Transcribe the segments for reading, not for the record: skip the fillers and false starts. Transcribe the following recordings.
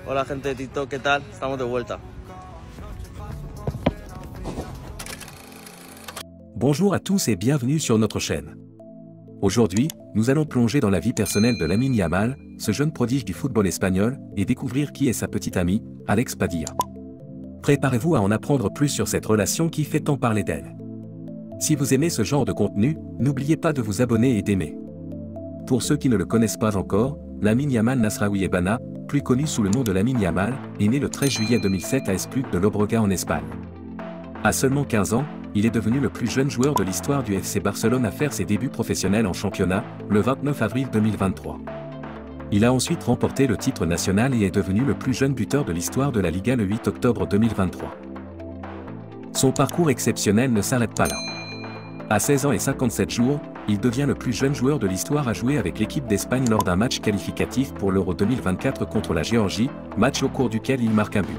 Hola gente de TikTok, ¿qué tal? Estamos de vuelta. Bonjour à tous et bienvenue sur notre chaîne. Aujourd'hui, nous allons plonger dans la vie personnelle de Lamine Yamal, ce jeune prodige du football espagnol, et découvrir qui est sa petite amie, Alex Padilla. Préparez-vous à en apprendre plus sur cette relation qui fait tant parler d'elle. Si vous aimez ce genre de contenu, n'oubliez pas de vous abonner et d'aimer. Pour ceux qui ne le connaissent pas encore, Lamine Yamal Nasraoui Ebana, plus connu sous le nom de Lamine Yamal, est né le 13 juillet 2007 à Espluc de Llobregat en Espagne. À seulement 15 ans, il est devenu le plus jeune joueur de l'histoire du FC Barcelone à faire ses débuts professionnels en championnat, le 29 avril 2023. Il a ensuite remporté le titre national et est devenu le plus jeune buteur de l'histoire de la Liga le 8 octobre 2023. Son parcours exceptionnel ne s'arrête pas là. À 16 ans et 57 jours, il devient le plus jeune joueur de l'histoire à jouer avec l'équipe d'Espagne lors d'un match qualificatif pour l'Euro 2024 contre la Géorgie, match au cours duquel il marque un but.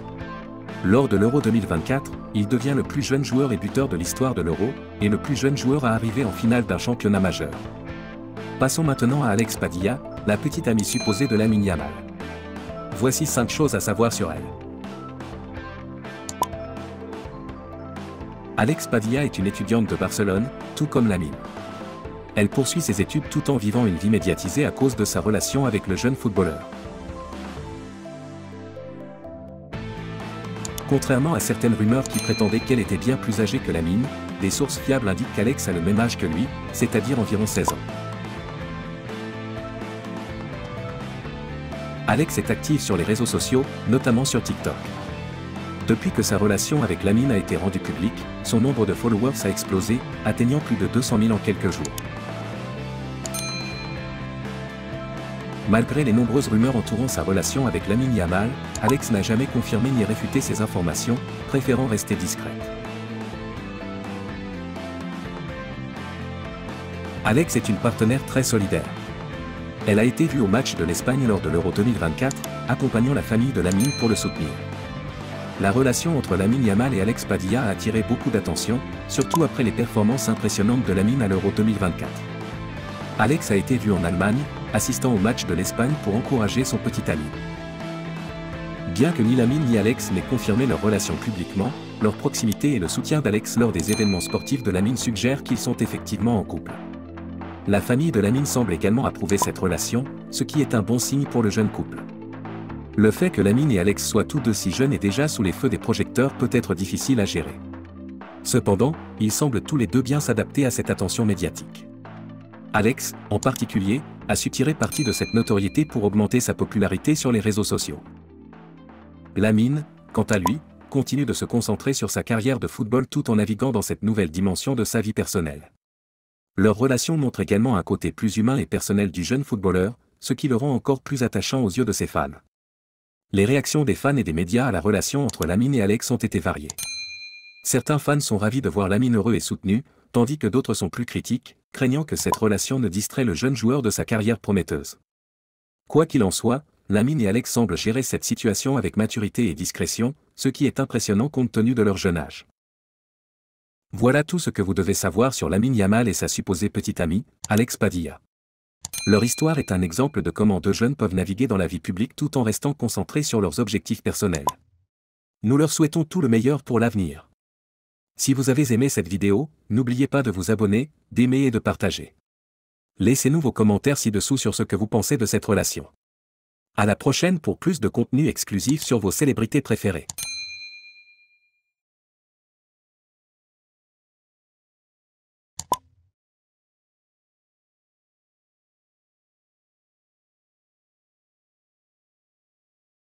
Lors de l'Euro 2024, il devient le plus jeune joueur et buteur de l'histoire de l'Euro, et le plus jeune joueur à arriver en finale d'un championnat majeur. Passons maintenant à Alex Padilla, la petite amie supposée de Lamine Yamal. Voici 5 choses à savoir sur elle. Alex Padilla est une étudiante de Barcelone, tout comme Lamine. Elle poursuit ses études tout en vivant une vie médiatisée à cause de sa relation avec le jeune footballeur. Contrairement à certaines rumeurs qui prétendaient qu'elle était bien plus âgée que Lamine, des sources fiables indiquent qu'Alex a le même âge que lui, c'est-à-dire environ 16 ans. Alex est active sur les réseaux sociaux, notamment sur TikTok. Depuis que sa relation avec Lamine a été rendue publique, son nombre de followers a explosé, atteignant plus de 200 000 en quelques jours. Malgré les nombreuses rumeurs entourant sa relation avec Lamine Yamal, Alex n'a jamais confirmé ni réfuté ces informations, préférant rester discrète. Alex est une partenaire très solidaire. Elle a été vue au match de l'Espagne lors de l'Euro 2024, accompagnant la famille de Lamine pour le soutenir. La relation entre Lamine Yamal et Alex Padilla a attiré beaucoup d'attention, surtout après les performances impressionnantes de Lamine à l'Euro 2024. Alex a été vu en Allemagne, assistant au match de l'Espagne pour encourager son petit ami. Bien que ni Lamine ni Alex n'aient confirmé leur relation publiquement, leur proximité et le soutien d'Alex lors des événements sportifs de Lamine suggèrent qu'ils sont effectivement en couple. La famille de Lamine semble également approuver cette relation, ce qui est un bon signe pour le jeune couple. Le fait que Lamine et Alex soient tous deux si jeunes et déjà sous les feux des projecteurs peut être difficile à gérer. Cependant, ils semblent tous les deux bien s'adapter à cette attention médiatique. Alex, en particulier, a su tirer parti de cette notoriété pour augmenter sa popularité sur les réseaux sociaux. Lamine, quant à lui, continue de se concentrer sur sa carrière de football tout en naviguant dans cette nouvelle dimension de sa vie personnelle. Leur relation montre également un côté plus humain et personnel du jeune footballeur, ce qui le rend encore plus attachant aux yeux de ses fans. Les réactions des fans et des médias à la relation entre Lamine et Alex ont été variées. Certains fans sont ravis de voir Lamine heureux et soutenu, tandis que d'autres sont plus critiques, craignant que cette relation ne distrait le jeune joueur de sa carrière prometteuse. Quoi qu'il en soit, Lamine et Alex semblent gérer cette situation avec maturité et discrétion, ce qui est impressionnant compte tenu de leur jeune âge. Voilà tout ce que vous devez savoir sur Lamine Yamal et sa supposée petite amie, Alex Padilla. Leur histoire est un exemple de comment deux jeunes peuvent naviguer dans la vie publique tout en restant concentrés sur leurs objectifs personnels. Nous leur souhaitons tout le meilleur pour l'avenir. Si vous avez aimé cette vidéo, n'oubliez pas de vous abonner, d'aimer et de partager. Laissez-nous vos commentaires ci-dessous sur ce que vous pensez de cette relation. À la prochaine pour plus de contenu exclusif sur vos célébrités préférées.